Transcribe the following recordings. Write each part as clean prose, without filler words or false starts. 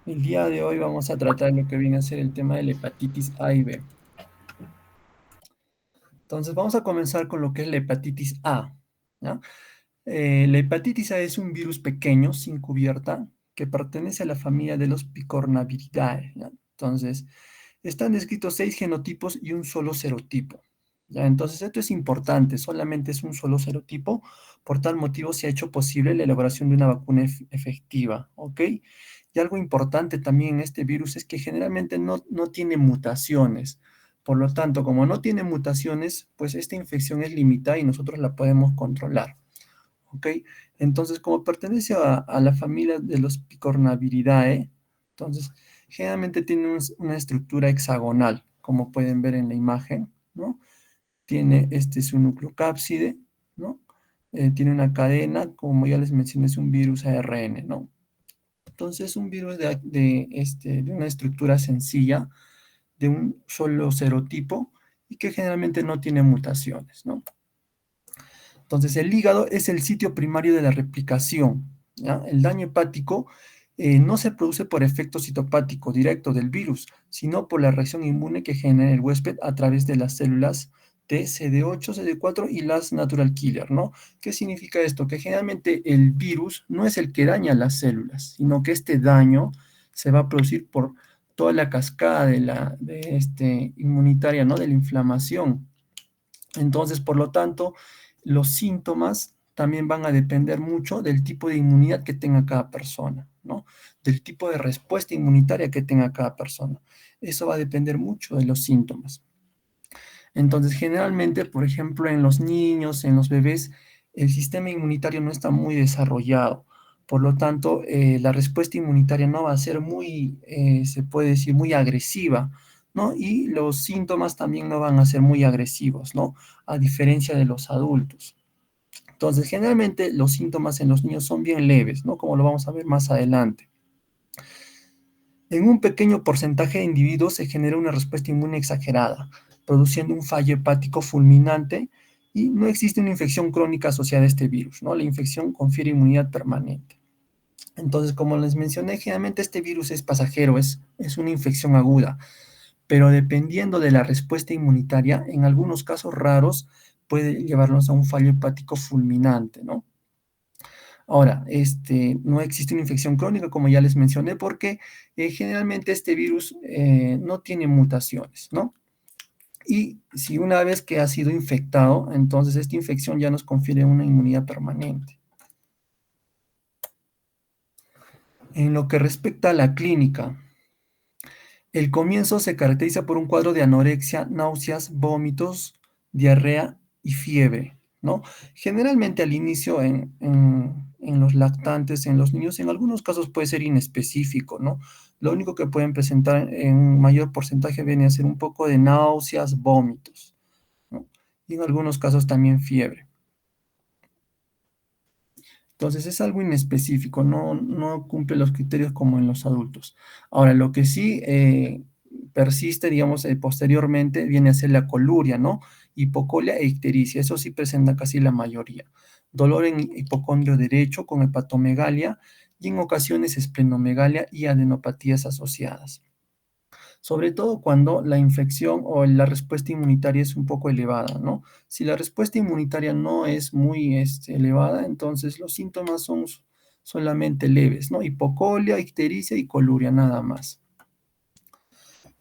El día de hoy vamos a tratar lo que viene a ser el tema de la hepatitis A y B. Entonces vamos a comenzar con lo que es la hepatitis A, ¿ya? La hepatitis A es un virus pequeño, sin cubierta, que pertenece a la familia de los Picornaviridae, ¿ya? Entonces, están descritos 6 genotipos y un solo serotipo, ¿ya? Entonces, esto es importante, solamente es un solo serotipo, por tal motivo se ha hecho posible la elaboración de una vacuna efectiva, ¿ok? Y algo importante también en este virus es que generalmente no tiene mutaciones. Por lo tanto, como no tiene mutaciones, pues esta infección es limitada y nosotros la podemos controlar. ¿Ok? Entonces, como pertenece a la familia de los Picornaviridae, entonces generalmente tiene una estructura hexagonal, como pueden ver en la imagen, ¿no? Tiene su nucleocápside, ¿no? Tiene una cadena, como ya les mencioné, es un virus ARN, ¿no? Entonces, un virus de una estructura sencilla, de un solo serotipo, y que generalmente no tiene mutaciones, ¿no? Entonces, el hígado es el sitio primario de la replicación, ¿ya? El daño hepático no se produce por efecto citopático directo del virus, sino por la reacción inmune que genera el huésped a través de las células T, CD8, CD4 y las natural killer, ¿no? ¿Qué significa esto? Que generalmente el virus no es el que daña las células, sino que este daño se va a producir por toda la cascada inmunitaria, ¿no? De la inflamación. Entonces, por lo tanto, los síntomas también van a depender mucho del tipo de inmunidad que tenga cada persona, ¿no? Del tipo de respuesta inmunitaria que tenga cada persona. Eso va a depender mucho de los síntomas. Entonces, generalmente, por ejemplo, en los niños, en los bebés, el sistema inmunitario no está muy desarrollado. Por lo tanto, la respuesta inmunitaria no va a ser muy, se puede decir, muy agresiva, ¿no? Y los síntomas también no van a ser muy agresivos, ¿no? A diferencia de los adultos. Entonces, generalmente los síntomas en los niños son bien leves, ¿no? Como lo vamos a ver más adelante. En un pequeño porcentaje de individuos se genera una respuesta inmune exagerada, produciendo un fallo hepático fulminante y no existe una infección crónica asociada a este virus, ¿no? La infección confiere inmunidad permanente. Entonces, como les mencioné, generalmente este virus es pasajero, es una infección aguda, pero dependiendo de la respuesta inmunitaria, en algunos casos raros puede llevarnos a un fallo hepático fulminante, ¿no? Ahora, no existe una infección crónica, como ya les mencioné, porque generalmente este virus no tiene mutaciones, ¿no? Y si una vez que ha sido infectado, entonces esta infección ya nos confiere una inmunidad permanente. En lo que respecta a la clínica, el comienzo se caracteriza por un cuadro de anorexia, náuseas, vómitos, diarrea y fiebre, ¿no? Generalmente al inicio en los lactantes, en los niños, en algunos casos puede ser inespecífico, ¿no? Lo único que pueden presentar en un mayor porcentaje viene a ser un poco de náuseas, vómitos, ¿no? Y en algunos casos también fiebre. Entonces es algo inespecífico, no cumple los criterios como en los adultos. Ahora, lo que sí persiste, digamos, posteriormente viene a ser la coluria, ¿no? Hipocolia e ictericia, eso sí presenta casi la mayoría. Dolor en hipocondrio derecho con hepatomegalia y en ocasiones esplenomegalia y adenopatías asociadas, sobre todo cuando la infección o la respuesta inmunitaria es un poco elevada, ¿no? Si la respuesta inmunitaria no es muy elevada, entonces los síntomas son solamente leves, ¿no? Hipocolia, ictericia y coluria, nada más.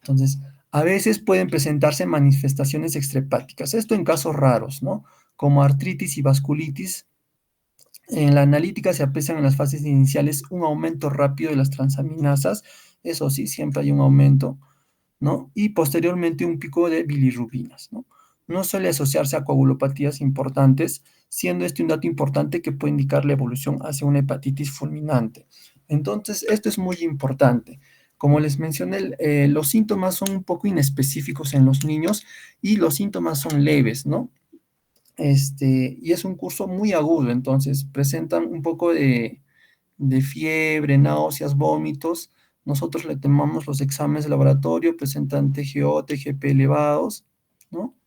Entonces, a veces pueden presentarse manifestaciones extrahepáticas, esto en casos raros, ¿no? Como artritis y vasculitis. En la analítica se aprecian en las fases iniciales un aumento rápido de las transaminasas, eso sí, siempre hay un aumento, ¿no? Y posteriormente un pico de bilirrubinas, ¿no? No suele asociarse a coagulopatías importantes, siendo este un dato importante que puede indicar la evolución hacia una hepatitis fulminante. Entonces, esto es muy importante. Como les mencioné, los síntomas son un poco inespecíficos en los niños y los síntomas son leves, ¿no? Y es un curso muy agudo, entonces presentan un poco de fiebre, náuseas, vómitos. Nosotros le tomamos los exámenes de laboratorio, presentan TGO, TGP elevados, ¿no?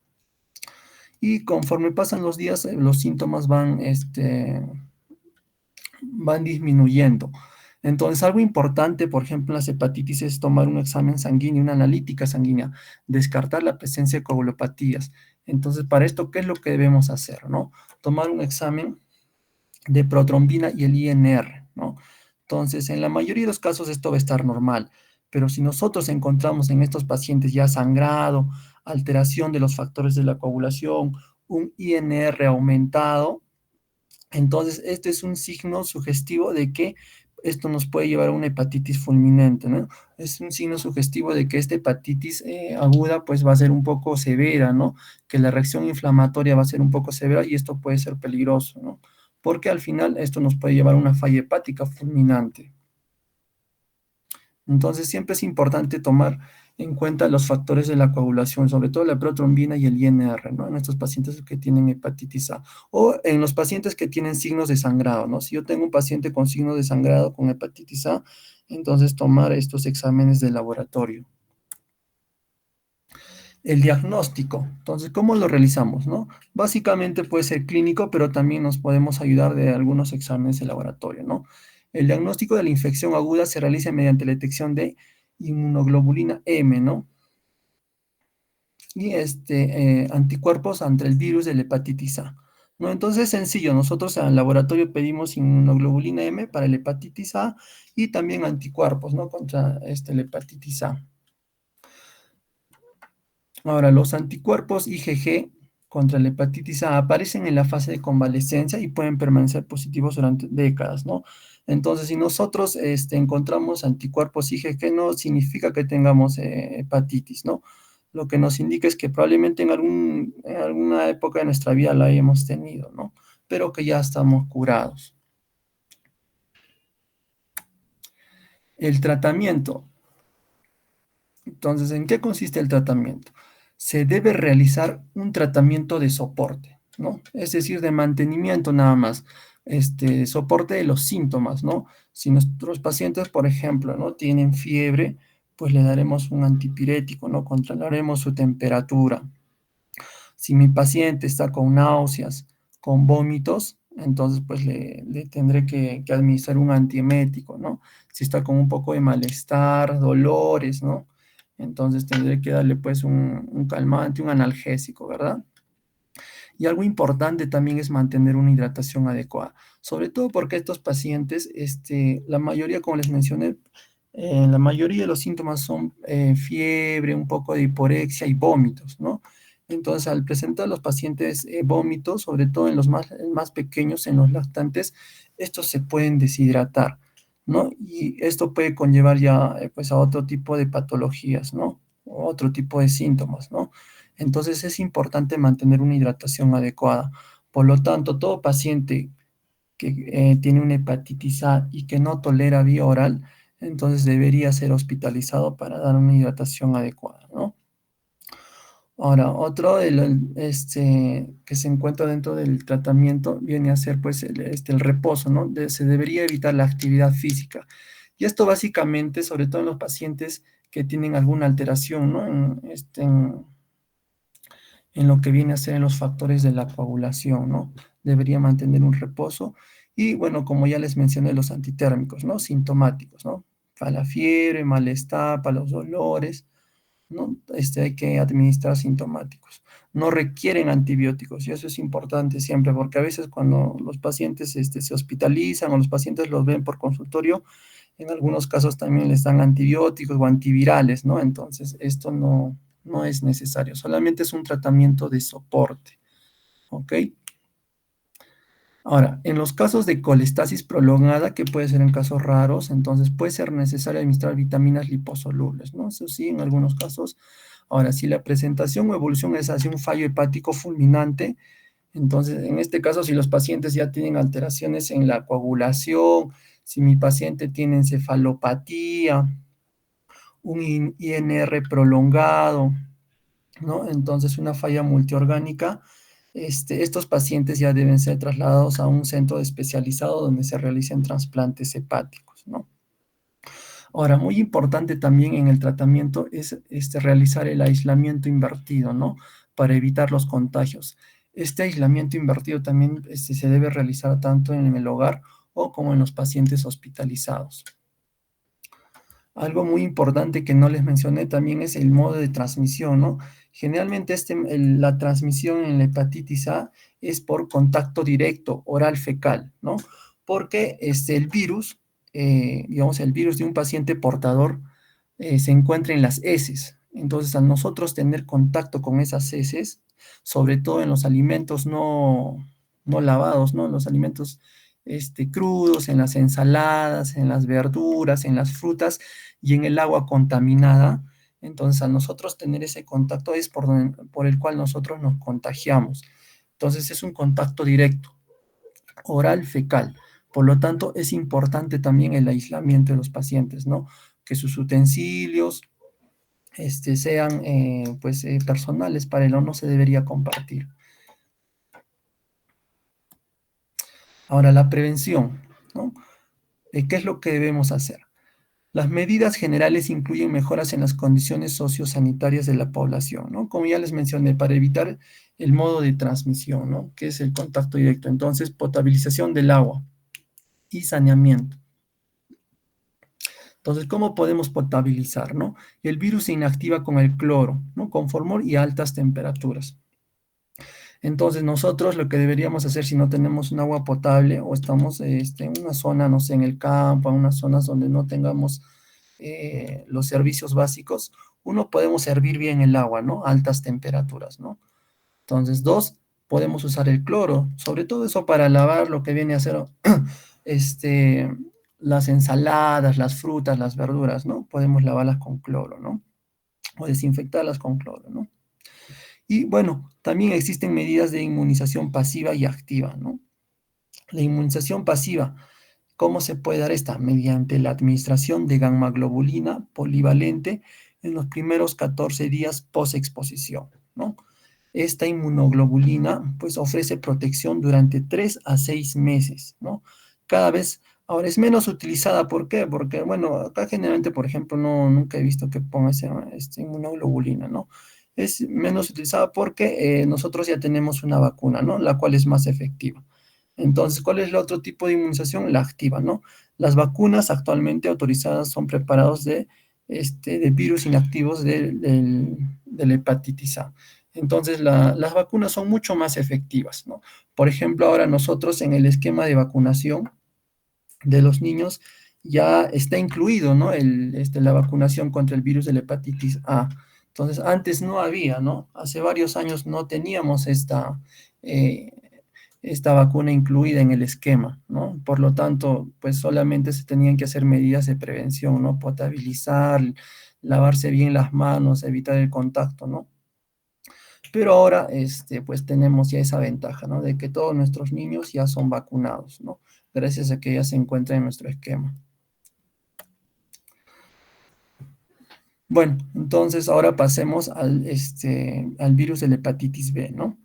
Y conforme pasan los días, los síntomas van disminuyendo. Entonces, algo importante, por ejemplo, en las hepatitis es tomar un examen sanguíneo, una analítica sanguínea, descartar la presencia de coagulopatías. Entonces, para esto, ¿qué es lo que debemos hacer, no? Tomar un examen de protrombina y el INR, ¿no? Entonces, en la mayoría de los casos esto va a estar normal, pero si nosotros encontramos en estos pacientes ya sangrado, alteración de los factores de la coagulación, un INR aumentado, entonces este es un signo sugestivo de que esto nos puede llevar a una hepatitis fulminante, ¿no? Es un signo sugestivo de que esta hepatitis aguda pues va a ser un poco severa, ¿no? Que la reacción inflamatoria va a ser un poco severa y esto puede ser peligroso, ¿no? Porque al final esto nos puede llevar a una falla hepática fulminante. Entonces siempre es importante tomar en cuenta los factores de la coagulación, sobre todo la protrombina y el INR, ¿no? En estos pacientes que tienen hepatitis A o en los pacientes que tienen signos de sangrado, ¿no? Si yo tengo un paciente con signos de sangrado con hepatitis A, entonces tomar estos exámenes de laboratorio. El diagnóstico, entonces, ¿cómo lo realizamos, no? Básicamente puede ser clínico, pero también nos podemos ayudar de algunos exámenes de laboratorio, ¿no? El diagnóstico de la infección aguda se realiza mediante la detección de inmunoglobulina M, ¿no? Y anticuerpos ante el virus de la hepatitis A, ¿no? Entonces es sencillo, nosotros al laboratorio pedimos inmunoglobulina M para la hepatitis A y también anticuerpos, ¿no? Contra la hepatitis A. Ahora, los anticuerpos IgG contra la hepatitis A aparecen en la fase de convalescencia y pueden permanecer positivos durante décadas, ¿no? Entonces, si nosotros encontramos anticuerpos IgG, no significa que tengamos hepatitis, ¿no? Lo que nos indica es que probablemente en alguna época de nuestra vida la hayamos tenido, ¿no? Pero que ya estamos curados. El tratamiento. Entonces, ¿en qué consiste el tratamiento? Se debe realizar un tratamiento de soporte, ¿no? Es decir, de mantenimiento nada más, soporte de los síntomas, ¿no? Si nuestros pacientes, por ejemplo, ¿no? Tienen fiebre, pues le daremos un antipirético, ¿no? Controlaremos su temperatura. Si mi paciente está con náuseas, con vómitos, entonces pues le tendré que administrar un antiemético, ¿no? Si está con un poco de malestar, dolores, ¿no? Entonces tendré que darle pues un calmante, un analgésico, ¿verdad? Y algo importante también es mantener una hidratación adecuada, sobre todo porque estos pacientes, la mayoría, como les mencioné, la mayoría de los síntomas son fiebre, un poco de hiporexia y vómitos, ¿no? Entonces, al presentar a los pacientes vómitos, sobre todo en los más pequeños, en los lactantes, estos se pueden deshidratar, ¿no? Y esto puede conllevar ya pues a otro tipo de patologías, ¿no? O otro tipo de síntomas, ¿no? Entonces es importante mantener una hidratación adecuada. Por lo tanto, todo paciente que tiene una hepatitis A y que no tolera vía oral, entonces debería ser hospitalizado para dar una hidratación adecuada, ¿no? Ahora, otro que se encuentra dentro del tratamiento viene a ser pues el reposo, ¿no? Se debería evitar la actividad física. Y esto básicamente, sobre todo en los pacientes que tienen alguna alteración, ¿no? En lo que viene a ser en los factores de la coagulación, ¿no? Debería mantener un reposo. Y bueno, como ya les mencioné, los antitérmicos, ¿no? Sintomáticos, ¿no? Para la fiebre, malestar, para los dolores, ¿no? Hay que administrar sintomáticos. No requieren antibióticos y eso es importante siempre porque a veces cuando los pacientes se hospitalizan o los pacientes los ven por consultorio, en algunos casos también les dan antibióticos o antivirales, ¿no? Entonces, esto no es necesario, solamente es un tratamiento de soporte, ¿ok? Ahora, en los casos de colestasis prolongada, que puede ser en casos raros, entonces puede ser necesario administrar vitaminas liposolubles, ¿no? Eso sí, en algunos casos. Ahora, si la presentación o evolución es hacia un fallo hepático fulminante, entonces, en este caso, si los pacientes ya tienen alteraciones en la coagulación, si mi paciente tiene encefalopatía, un INR prolongado, ¿no? Entonces, una falla multiorgánica, estos pacientes ya deben ser trasladados a un centro especializado donde se realicen trasplantes hepáticos, ¿no? Ahora, muy importante también en el tratamiento es realizar el aislamiento invertido, ¿no? Para evitar los contagios. Este aislamiento invertido también se debe realizar tanto en el hogar o como en los pacientes hospitalizados. Algo muy importante que no les mencioné también es el modo de transmisión, ¿no? Generalmente la transmisión en la hepatitis A es por contacto directo, oral fecal, ¿no? Porque el virus, digamos, el virus de un paciente portador se encuentra en las heces. Entonces, al nosotros tener contacto con esas heces, sobre todo en los alimentos no lavados, ¿no? Los alimentos crudos, en las ensaladas, en las verduras, en las frutas y en el agua contaminada. Entonces, a nosotros tener ese contacto es por el cual nosotros nos contagiamos. Entonces, es un contacto directo, oral, fecal. Por lo tanto, es importante también el aislamiento de los pacientes, ¿no? Que sus utensilios sean pues, personales para él, no se debería compartir. Ahora, la prevención, ¿no? ¿Qué es lo que debemos hacer? Las medidas generales incluyen mejoras en las condiciones sociosanitarias de la población, ¿no? Como ya les mencioné, para evitar el modo de transmisión, ¿no? Que es el contacto directo. Entonces, potabilización del agua y saneamiento. Entonces, ¿cómo podemos potabilizar, no? El virus se inactiva con el cloro, ¿no? Con formol y altas temperaturas. Entonces, nosotros lo que deberíamos hacer si no tenemos un agua potable o estamos en una zona, no sé, en el campo, en unas zonas donde no tengamos los servicios básicos, uno, podemos hervir bien el agua, ¿no? A altas temperaturas, ¿no? Entonces, dos, podemos usar el cloro, sobre todo eso para lavar lo que viene a ser este, las ensaladas, las frutas, las verduras, ¿no? Podemos lavarlas con cloro, ¿no? O desinfectarlas con cloro, ¿no? Y bueno, también existen medidas de inmunización pasiva y activa, ¿no? La inmunización pasiva, ¿cómo se puede dar esta? Mediante la administración de gamma-globulina polivalente en los primeros 14 días post-exposición, ¿no? Esta inmunoglobulina pues ofrece protección durante 3 a 6 meses, ¿no? Cada vez, ahora es menos utilizada, ¿por qué? Porque, bueno, acá generalmente, por ejemplo, nunca he visto que ponga esta inmunoglobulina, ¿no? Es menos utilizada porque nosotros ya tenemos una vacuna, ¿no? La cual es más efectiva. Entonces, ¿cuál es el otro tipo de inmunización? La activa, ¿no? Las vacunas actualmente autorizadas son preparados de virus inactivos de la hepatitis A. Entonces, las vacunas son mucho más efectivas, ¿no? Por ejemplo, ahora nosotros en el esquema de vacunación de los niños ya está incluido, ¿no? La vacunación contra el virus de la hepatitis A. Entonces, antes no había, ¿no? Hace varios años no teníamos eh, esta vacuna incluida en el esquema, ¿no? Por lo tanto, pues solamente se tenían que hacer medidas de prevención, ¿no? Potabilizar, lavarse bien las manos, evitar el contacto, ¿no? Pero ahora, pues tenemos ya esa ventaja, ¿no? De que todos nuestros niños ya son vacunados, ¿no? Gracias a que ya se encuentra en nuestro esquema. Bueno, entonces ahora pasemos al virus de la hepatitis B, ¿no?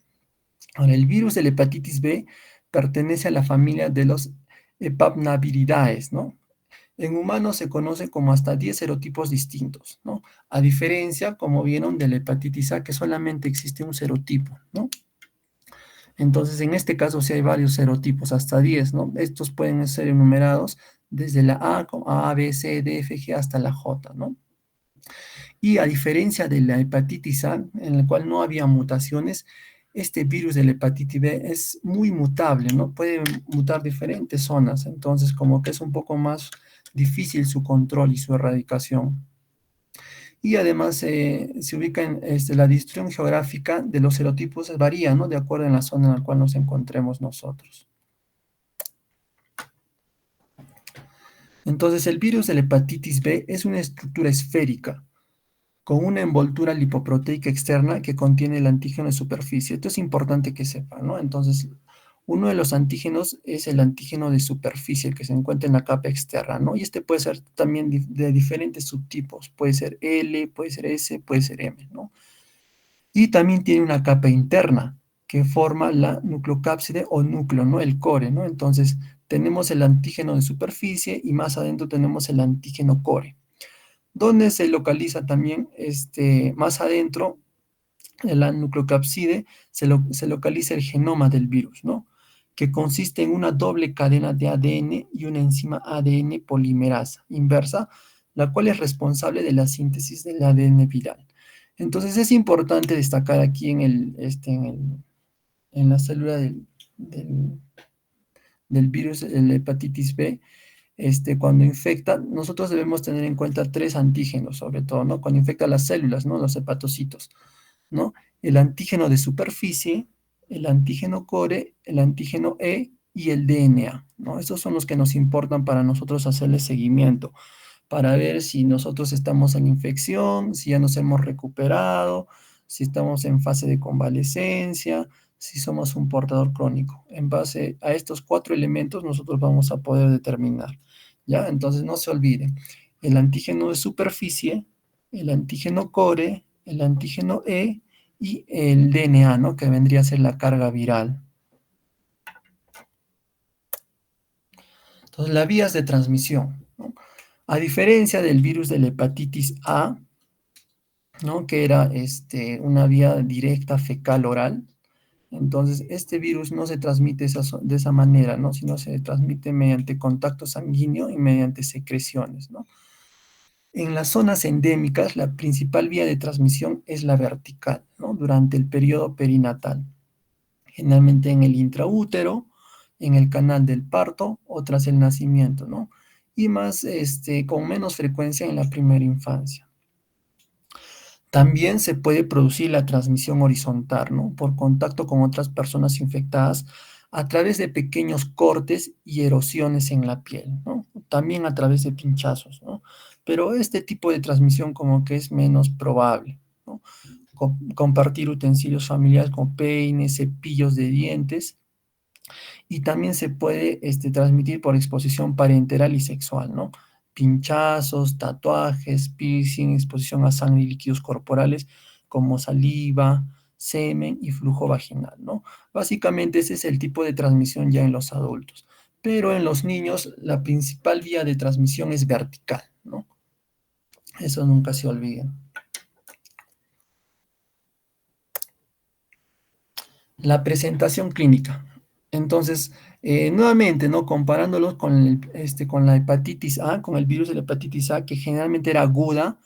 Ahora, el virus de la hepatitis B pertenece a la familia de los Hepapnaviridae, ¿no? En humanos se conoce como hasta 10 serotipos distintos, ¿no? A diferencia, como vieron, de la hepatitis A, que solamente existe un serotipo, ¿no? Entonces, en este caso sí hay varios serotipos, hasta 10, ¿no? Estos pueden ser enumerados desde la A, como A, B, C, D, F, G hasta la J, ¿no? Y a diferencia de la hepatitis A, en la cual no había mutaciones, este virus de la hepatitis B es muy mutable, ¿no? Puede mutar diferentes zonas, entonces como que es un poco más difícil su control y su erradicación. Y además se ubica en la distribución geográfica de los serotipos varía, ¿no? De acuerdo en la zona en la cual nos encontremos nosotros. Entonces, el virus de la hepatitis B es una estructura esférica con una envoltura lipoproteica externa que contiene el antígeno de superficie. Esto es importante que sepan, ¿no? Entonces, uno de los antígenos es el antígeno de superficie, el que se encuentra en la capa externa, ¿no? Y este puede ser también de diferentes subtipos. Puede ser L, puede ser S, puede ser M, ¿no? Y también tiene una capa interna que forma la nucleocápside o núcleo, ¿no? El core, ¿no? Entonces, tenemos el antígeno de superficie y más adentro tenemos el antígeno core. ¿Dónde se localiza también más adentro de la nucleocapside? Se localiza el genoma del virus, ¿no? Que consiste en una doble cadena de ADN y una enzima ADN polimerasa inversa, la cual es responsable de la síntesis del ADN viral. Entonces es importante destacar aquí en la célula del, del virus, el hepatitis B, cuando infecta, nosotros debemos tener en cuenta tres antígenos, sobre todo, ¿no? Cuando infecta las células, ¿no? Los hepatocitos, ¿no? El antígeno de superficie, el antígeno core, el antígeno E y el DNA, ¿no? Estos son los que nos importan para nosotros hacerle seguimiento, para ver si nosotros estamos en infección, si ya nos hemos recuperado, si estamos en fase de convalecencia, si somos un portador crónico. En base a estos cuatro elementos nosotros vamos a poder determinar, ¿ya? Entonces no se olviden, el antígeno de superficie, el antígeno core, el antígeno E y el DNA, ¿no? Que vendría a ser la carga viral. Entonces, las vías de transmisión, ¿no? A diferencia del virus de la hepatitis A, ¿no? Que era una vía directa fecal oral, entonces este virus no se transmite de esa manera, ¿no? Sino se transmite mediante contacto sanguíneo y mediante secreciones, ¿no? En las zonas endémicas, la principal vía de transmisión es la vertical, ¿no? Durante el periodo perinatal, generalmente en el intraútero, en el canal del parto o tras el nacimiento, ¿no? Y más, con menos frecuencia en la primera infancia. También se puede producir la transmisión horizontal, ¿no? Por contacto con otras personas infectadas a través de pequeños cortes y erosiones en la piel, ¿no? También a través de pinchazos, ¿no? Pero este tipo de transmisión como que es menos probable, ¿no? Compartir utensilios familiares como peines, cepillos de dientes, y también se puede transmitir por exposición parenteral y sexual, ¿no? Pinchazos, tatuajes, piercing, exposición a sangre y líquidos corporales como saliva, semen y flujo vaginal, ¿no? Básicamente ese es el tipo de transmisión ya en los adultos. Pero en los niños la principal vía de transmisión es vertical, ¿no? Eso nunca se olviden. La presentación clínica. Entonces, nuevamente, ¿no? Comparándolos con la hepatitis A, con el virus de la hepatitis A, que generalmente era aguda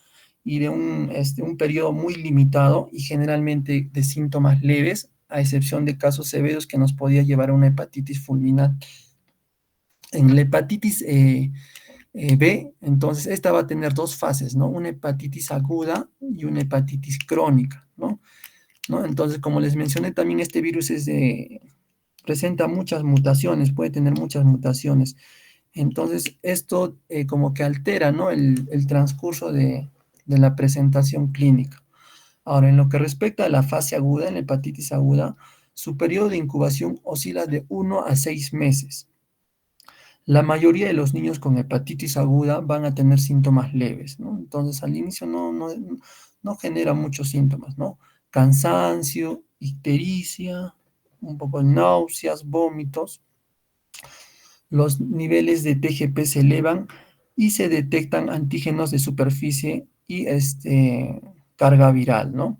y de un periodo muy limitado y generalmente de síntomas leves, a excepción de casos severos que nos podía llevar a una hepatitis fulminante. En la hepatitis B, entonces, esta va a tener dos fases, ¿no? Una hepatitis aguda y una hepatitis crónica, ¿no? Entonces, como les mencioné, también este virus presenta muchas mutaciones, puede tener muchas mutaciones. Entonces, esto como que altera, ¿no? el transcurso de la presentación clínica. Ahora, en lo que respecta a la fase aguda, en la hepatitis aguda, su periodo de incubación oscila de 1 a 6 meses. La mayoría de los niños con hepatitis aguda van a tener síntomas leves, ¿no? Entonces, al inicio no genera muchos síntomas, ¿no? Cansancio, ictericia, un poco de náuseas, vómitos. Los niveles de TGP se elevan y se detectan antígenos de superficie y carga viral, ¿no?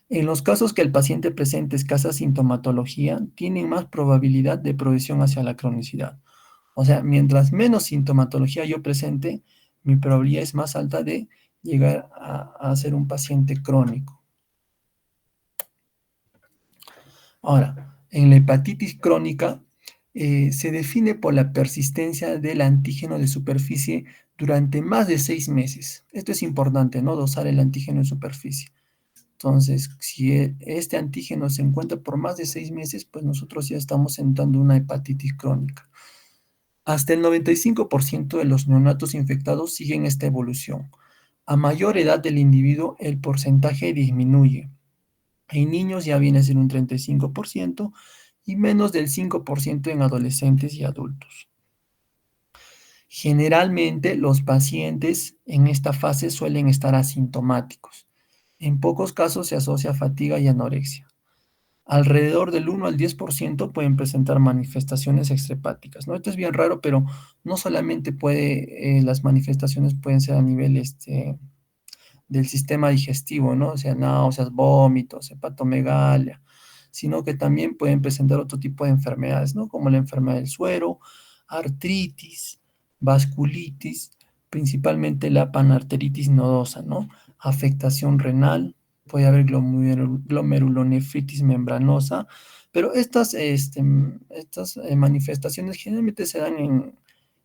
En los casos que el paciente presente escasa sintomatología, tienen más probabilidad de progresión hacia la cronicidad. O sea, mientras menos sintomatología yo presente, mi probabilidad es más alta de llegar a ser un paciente crónico. Ahora, en la hepatitis crónica se define por la persistencia del antígeno de superficie durante más de 6 meses. Esto es importante, ¿no? Dosar el antígeno de superficie. Entonces, si este antígeno se encuentra por más de 6 meses, pues nosotros ya estamos entrando en una hepatitis crónica. Hasta el 95% de los neonatos infectados siguen esta evolución. A mayor edad del individuo, el porcentaje disminuye. En niños ya viene a ser un 35% y menos del 5% en adolescentes y adultos. Generalmente los pacientes en esta fase suelen estar asintomáticos. En pocos casos se asocia fatiga y anorexia. Alrededor del 1 al 10% pueden presentar manifestaciones extrahepáticas, ¿no? Esto es bien raro, pero no solamente las manifestaciones pueden ser a nivel del sistema digestivo, ¿no? O sea, náuseas, vómitos, hepatomegalia, sino que también pueden presentar otro tipo de enfermedades, ¿no? Como la enfermedad del suero, artritis, vasculitis, principalmente la panarteritis nodosa, ¿no? Afectación renal, puede haber glomerulonefritis membranosa, pero estas manifestaciones generalmente se dan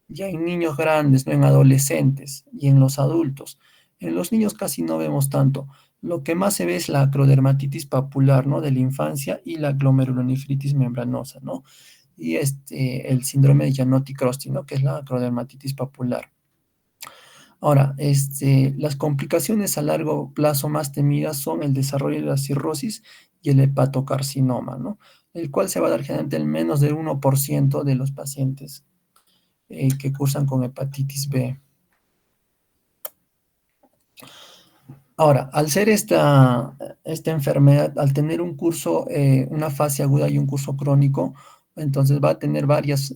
ya en niños grandes, ¿no? En adolescentes y en los adultos. En los niños casi no vemos tanto. Lo que más se ve es la acrodermatitis papular, ¿no? De la infancia y la glomerulonefritis membranosa, ¿no? Y el síndrome de Giannotti-Crosty, ¿no? Que es la acrodermatitis papular. Ahora, las complicaciones a largo plazo más temidas son el desarrollo de la cirrosis y el hepatocarcinoma, ¿no? El cual se va a dar generalmente en menos del 1% de los pacientes que cursan con hepatitis B. Ahora, al ser esta enfermedad, al tener un curso, una fase aguda y un curso crónico, entonces va a tener varias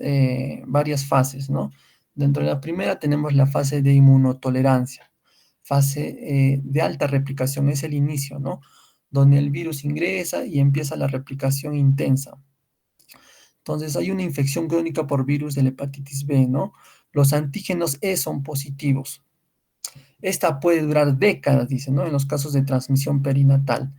fases, ¿no? Dentro de la primera tenemos la fase de inmunotolerancia, fase de alta replicación, es el inicio, ¿no? Donde el virus ingresa y empieza la replicación intensa. Entonces hay una infección crónica por virus de la hepatitis B, ¿no? Los antígenos E son positivos. Esta puede durar décadas, dice, ¿no? En los casos de transmisión perinatal,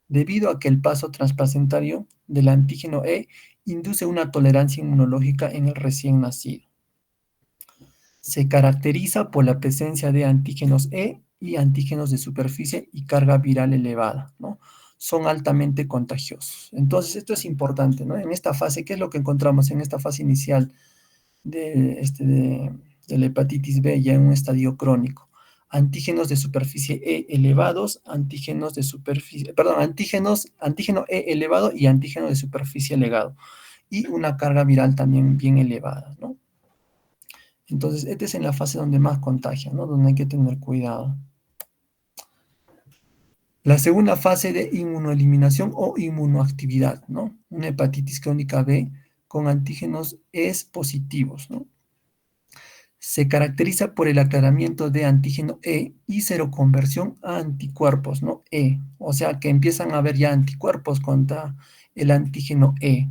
debido a que el paso transplacentario del antígeno E induce una tolerancia inmunológica en el recién nacido. Se caracteriza por la presencia de antígenos E y antígenos de superficie y carga viral elevada, ¿no? Son altamente contagiosos. Entonces, esto es importante, ¿no? En esta fase, ¿qué es lo que encontramos en esta fase inicial de la hepatitis B ya en un estadio crónico? Antígenos de superficie E elevados, antígenos de superficie, perdón, antígeno E elevado y antígeno de superficie elevado, y una carga viral también bien elevada, ¿no? Entonces, esta es en la fase donde más contagia, ¿no? Donde hay que tener cuidado. La segunda fase de inmunoeliminación o inmunoactividad, ¿no? Una hepatitis crónica B con antígenos E positivos, ¿no? Se caracteriza por el aclaramiento de antígeno E y seroconversión a anticuerpos, ¿no? E, o sea que empiezan a haber ya anticuerpos contra el antígeno E.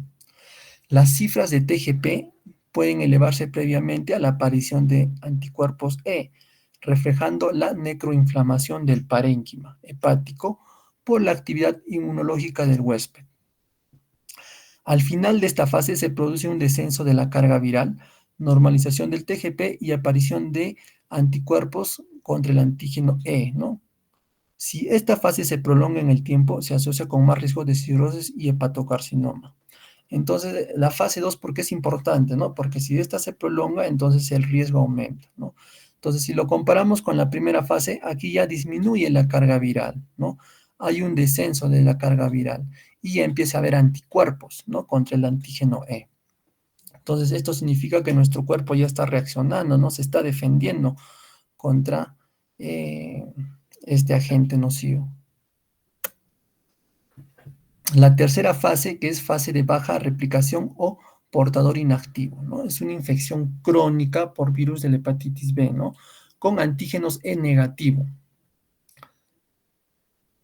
Las cifras de TGP pueden elevarse previamente a la aparición de anticuerpos E, reflejando la necroinflamación del parénquima hepático por la actividad inmunológica del huésped. Al final de esta fase se produce un descenso de la carga viral, normalización del TGP y aparición de anticuerpos contra el antígeno E, ¿no? Si esta fase se prolonga en el tiempo, se asocia con más riesgo de cirrosis y hepatocarcinoma. Entonces, la fase 2, ¿por qué es importante, no? Porque si esta se prolonga, entonces el riesgo aumenta, ¿no? Entonces, si lo comparamos con la primera fase, aquí ya disminuye la carga viral, ¿no? Hay un descenso de la carga viral y ya empieza a haber anticuerpos, ¿no? Contra el antígeno E. Entonces, esto significa que nuestro cuerpo ya está reaccionando, ¿no? Se está defendiendo contra eh, este agente nocivo. La tercera fase, que es fase de baja replicación o portador inactivo, ¿no? Es una infección crónica por virus de la hepatitis B, ¿no? Con antígenos E negativo.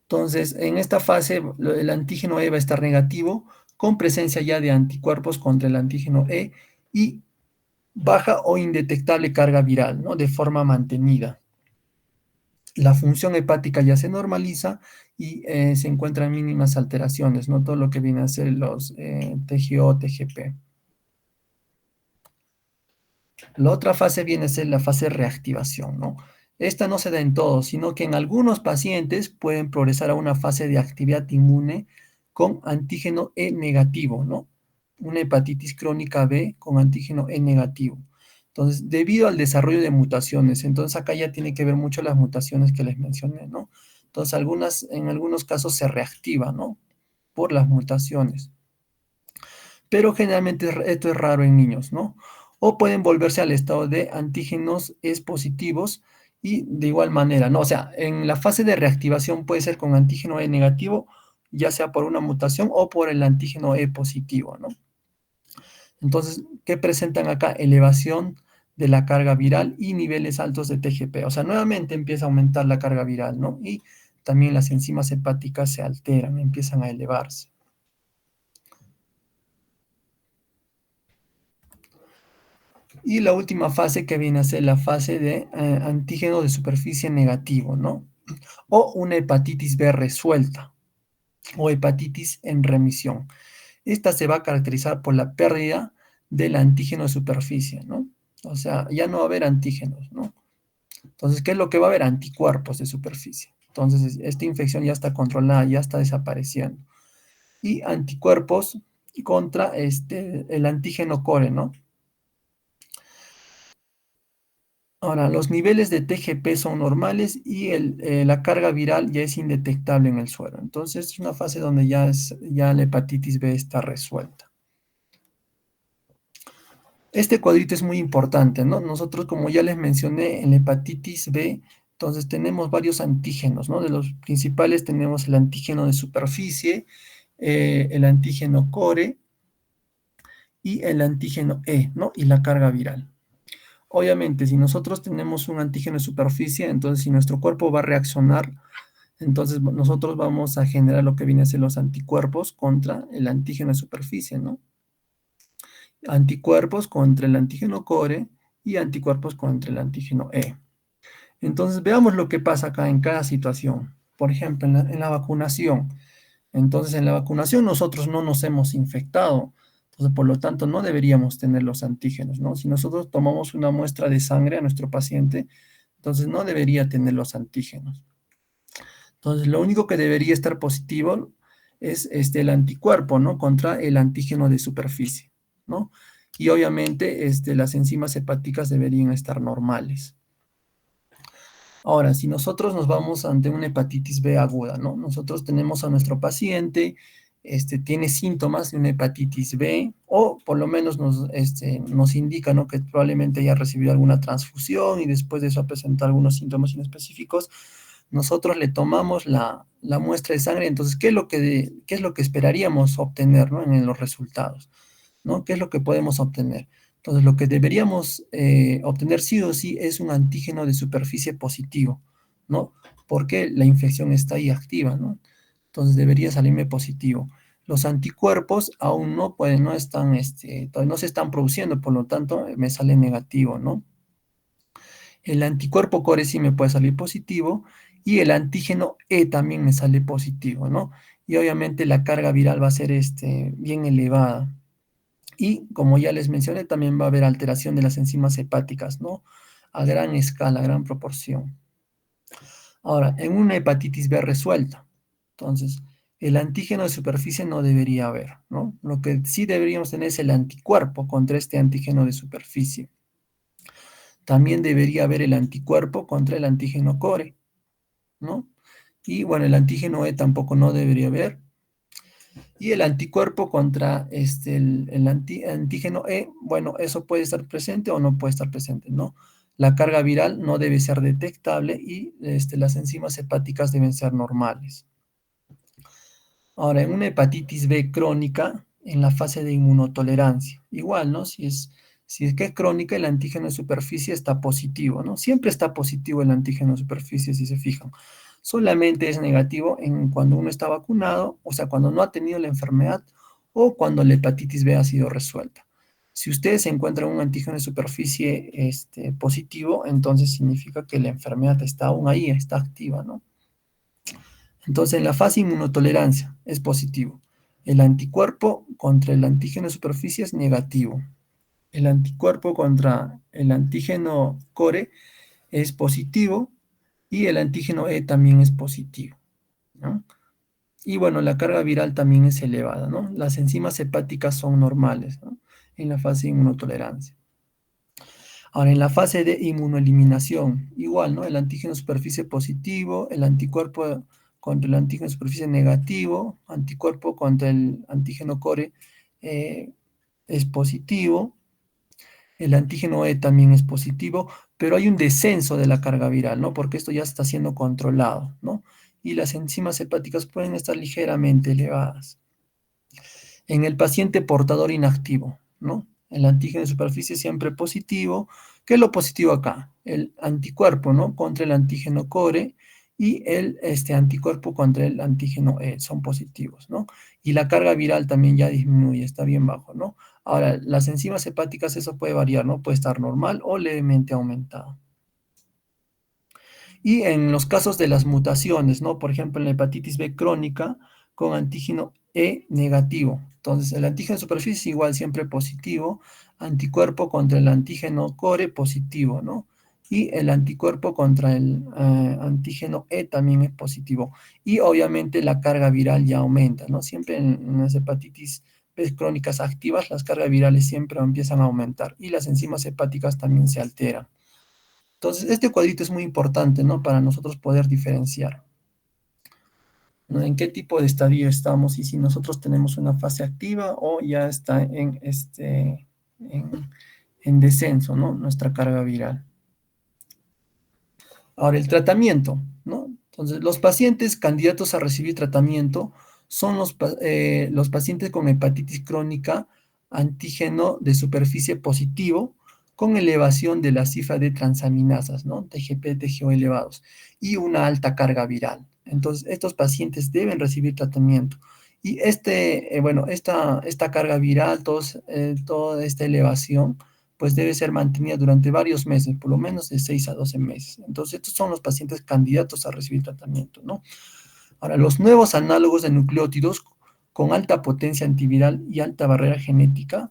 Entonces, en esta fase, el antígeno E va a estar negativo, con presencia ya de anticuerpos contra el antígeno E y baja o indetectable carga viral, ¿no? De forma mantenida. La función hepática ya se normaliza y se encuentran mínimas alteraciones, ¿no? Todo lo que viene a ser los TGO, TGP. La otra fase viene a ser la fase de reactivación, ¿no? Esta no se da en todos, sino que en algunos pacientes pueden progresar a una fase de actividad inmune con antígeno E negativo, ¿no? Una hepatitis crónica B con antígeno E negativo. Entonces, debido al desarrollo de mutaciones, entonces acá ya tiene que ver mucho las mutaciones que les mencioné, ¿no? Entonces, en algunos casos se reactiva, ¿no? Por las mutaciones. Pero generalmente esto es raro en niños, ¿no? O pueden volverse al estado de antígenos es positivos y de igual manera, ¿no? O sea, en la fase de reactivación puede ser con antígeno E negativo, ya sea por una mutación o por el antígeno E positivo, ¿no? Entonces, ¿qué presentan acá? Elevación de la carga viral y niveles altos de TGP. O sea, nuevamente empieza a aumentar la carga viral, ¿no? Y también las enzimas hepáticas se alteran, empiezan a elevarse. Y la última fase que viene a ser la fase de antígeno de superficie negativo, ¿no? O una hepatitis B resuelta o hepatitis en remisión. Esta se va a caracterizar por la pérdida del antígeno de superficie, ¿no? O sea, ya no va a haber antígenos, ¿no? Entonces, ¿qué es lo que va a haber? Anticuerpos de superficie. Entonces, esta infección ya está controlada, ya está desapareciendo. Y anticuerpos contra el antígeno core, ¿no? Ahora, los niveles de TGP son normales y la carga viral ya es indetectable en el suero. Entonces, es una fase donde ya la hepatitis B está resuelta. Este cuadrito es muy importante, ¿no? Nosotros, como ya les mencioné, en la hepatitis B, entonces tenemos varios antígenos, ¿no? De los principales tenemos el antígeno de superficie, el antígeno core y el antígeno E, ¿no? Y la carga viral. Obviamente, si nosotros tenemos un antígeno de superficie, entonces si nuestro cuerpo va a reaccionar, entonces nosotros vamos a generar lo que viene a ser los anticuerpos contra el antígeno de superficie, ¿no? Anticuerpos contra el antígeno core y anticuerpos contra el antígeno E. Entonces veamos lo que pasa acá en cada situación. Por ejemplo, en la vacunación. Entonces en la vacunación nosotros no nos hemos infectado. Entonces, por lo tanto, no deberíamos tener los antígenos, ¿no? Si nosotros tomamos una muestra de sangre a nuestro paciente, entonces no debería tener los antígenos. Entonces, lo único que debería estar positivo es el anticuerpo, ¿no? Contra el antígeno de superficie, ¿no? Y obviamente las enzimas hepáticas deberían estar normales. Ahora, si nosotros nos vamos ante una hepatitis B aguda, ¿no? Nosotros tenemos a nuestro paciente, tiene síntomas de una hepatitis B, o por lo menos nos indica, ¿no? Que probablemente haya recibido alguna transfusión y después de eso ha presentado algunos síntomas inespecíficos. Nosotros le tomamos la muestra de sangre, entonces, ¿qué es lo que esperaríamos obtener, ¿no? En los resultados, ¿no? ¿Qué es lo que podemos obtener? Entonces, lo que deberíamos obtener sí o sí es un antígeno de superficie positivo, ¿no? Porque la infección está ahí activa, ¿no? Entonces, debería salirme positivo. Los anticuerpos aún no pueden, no están, todavía no se están produciendo, por lo tanto, me sale negativo, ¿no? El anticuerpo core sí me puede salir positivo y el antígeno E también me sale positivo, ¿no? Y obviamente la carga viral va a ser bien elevada. Y como ya les mencioné, también va a haber alteración de las enzimas hepáticas, ¿no? A gran escala, a gran proporción. Ahora, en una hepatitis B resuelta, entonces, el antígeno de superficie no debería haber, ¿no? Lo que sí deberíamos tener es el anticuerpo contra este antígeno de superficie. También debería haber el anticuerpo contra el antígeno core, ¿no? Y bueno, el antígeno E tampoco no debería haber. Y el anticuerpo contra antígeno E, bueno, eso puede estar presente o no puede estar presente, ¿no? La carga viral no debe ser detectable y las enzimas hepáticas deben ser normales. Ahora, en una hepatitis B crónica, en la fase de inmunotolerancia, igual, ¿no? Si es que es crónica, el antígeno de superficie está positivo, ¿no? Siempre está positivo el antígeno de superficie, si se fijan. Solamente es negativo cuando uno está vacunado, o sea, cuando no ha tenido la enfermedad o cuando la hepatitis B ha sido resuelta. Si ustedes encuentran un antígeno de superficie positivo, entonces significa que la enfermedad está aún ahí, está activa, ¿no? Entonces, en la fase inmunotolerancia es positivo. El anticuerpo contra el antígeno de superficie es negativo. El anticuerpo contra el antígeno core es positivo y el antígeno E también es positivo, ¿no? Y bueno, la carga viral también es elevada, ¿no? Las enzimas hepáticas son normales, ¿no? En la fase de inmunotolerancia. Ahora, en la fase de inmunoeliminación, igual, ¿no? El antígeno superficie positivo, el anticuerpo contra el antígeno superficie negativo, anticuerpo contra el antígeno core eh, es positivo, el antígeno E también es positivo, pero hay un descenso de la carga viral, ¿no? Porque esto ya está siendo controlado, ¿no? Y las enzimas hepáticas pueden estar ligeramente elevadas. En el paciente portador inactivo, ¿no? El antígeno de superficie siempre positivo. ¿Qué es lo positivo acá? El anticuerpo, ¿no? Contra el antígeno core y el anticuerpo contra el antígeno E son positivos, ¿no? Y la carga viral también ya disminuye, está bien bajo, ¿no? Ahora, las enzimas hepáticas, eso puede variar, ¿no? Puede estar normal o levemente aumentado. Y en los casos de las mutaciones, ¿no? Por ejemplo, en la hepatitis B crónica con antígeno E negativo. Entonces, el antígeno de superficie es igual, siempre positivo, anticuerpo contra el antígeno core positivo, ¿no? Y el anticuerpo contra el antígeno E también es positivo. Y obviamente la carga viral ya aumenta, ¿no? Siempre en las hepatitis B crónicas activas, las cargas virales siempre empiezan a aumentar y las enzimas hepáticas también se alteran. Entonces, este cuadrito es muy importante, ¿no? Para nosotros poder diferenciar, ¿no? En qué tipo de estadio estamos y si nosotros tenemos una fase activa o ya está en descenso, ¿no? Nuestra carga viral. Ahora, el tratamiento, ¿no? Entonces, los pacientes candidatos a recibir tratamiento son los pacientes con hepatitis crónica, antígeno de superficie positivo, con elevación de la cifra de transaminasas, ¿no? TGP, TGO elevados, y una alta carga viral. Entonces, estos pacientes deben recibir tratamiento. Y bueno, esta carga viral, toda esta elevación, pues debe ser mantenida durante varios meses, por lo menos de 6 a 12 meses. Entonces, estos son los pacientes candidatos a recibir tratamiento, ¿no? Ahora, los nuevos análogos de nucleótidos con alta potencia antiviral y alta barrera genética,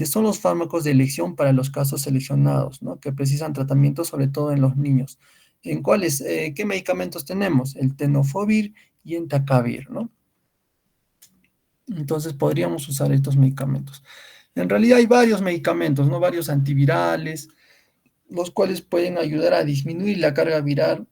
son los fármacos de elección para los casos seleccionados, ¿no? Que precisan tratamiento sobre todo en los niños. ¿En cuáles? ¿Qué medicamentos tenemos? El tenofovir y entacavir, ¿no? Entonces podríamos usar estos medicamentos. En realidad hay varios medicamentos, ¿no? Varios antivirales, los cuales pueden ayudar a disminuir la carga viral,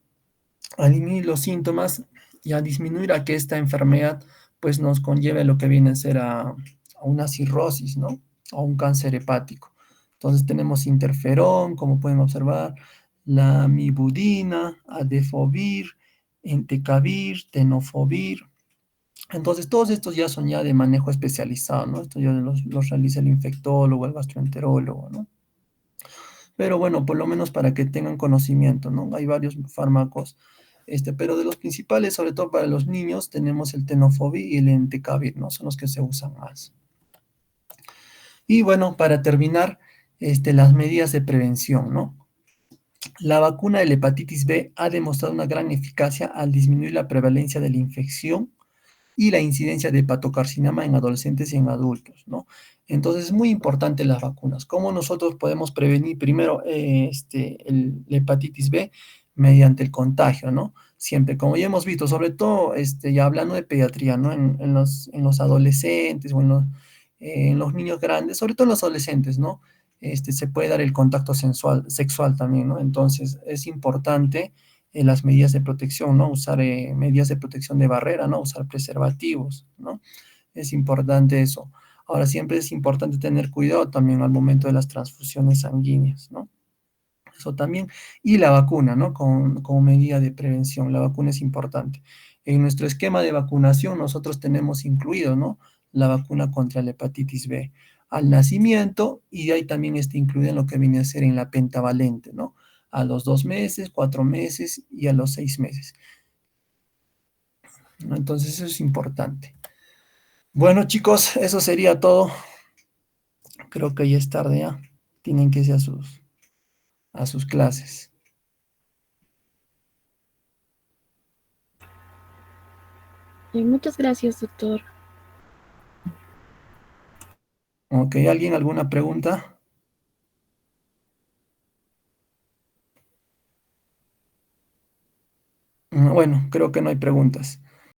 a disminuir los síntomas y a disminuir a que esta enfermedad pues nos conlleve lo que viene a ser a una cirrosis, ¿no? O un cáncer hepático. Entonces tenemos interferón, como pueden observar, la mibudina, adefovir, entecavir, tenofovir. Entonces todos estos ya son ya de manejo especializado, ¿no? Esto ya los realiza el infectólogo, el gastroenterólogo, ¿no? Pero bueno, por lo menos para que tengan conocimiento, ¿no? Hay varios fármacos, pero de los principales, sobre todo para los niños, tenemos el tenofovir y el entecavir, ¿no? Son los que se usan más. Y bueno, para terminar, las medidas de prevención, ¿no? La vacuna de la hepatitis B ha demostrado una gran eficacia al disminuir la prevalencia de la infección y la incidencia de hepatocarcinoma en adolescentes y en adultos, ¿no? Entonces es muy importante las vacunas. ¿Cómo nosotros podemos prevenir primero la hepatitis B? Mediante el contagio, ¿no? Siempre, como ya hemos visto, sobre todo, ya hablando de pediatría, ¿no? En los adolescentes o en los niños grandes, sobre todo en los adolescentes, ¿no? Se puede dar el contacto sexual también, ¿no? Entonces es importante las medidas de protección, ¿no? Usar medidas de protección de barrera, ¿no? Usar preservativos, ¿no? Es importante eso. Ahora, siempre es importante tener cuidado también al momento de las transfusiones sanguíneas, ¿no? Eso también. Y la vacuna, ¿no? Como medida de prevención. La vacuna es importante. En nuestro esquema de vacunación nosotros tenemos incluido, ¿no? La vacuna contra la hepatitis B al nacimiento y de ahí también está incluida en lo que viene a ser en la pentavalente, ¿no? A los 2 meses, 4 meses y a los 6 meses, ¿no? Entonces eso es importante. Bueno, chicos, eso sería todo. Creo que ya es tarde ya. Tienen que irse a sus clases. Muchas gracias, doctor. Ok, ¿alguien alguna pregunta? Bueno, creo que no hay preguntas.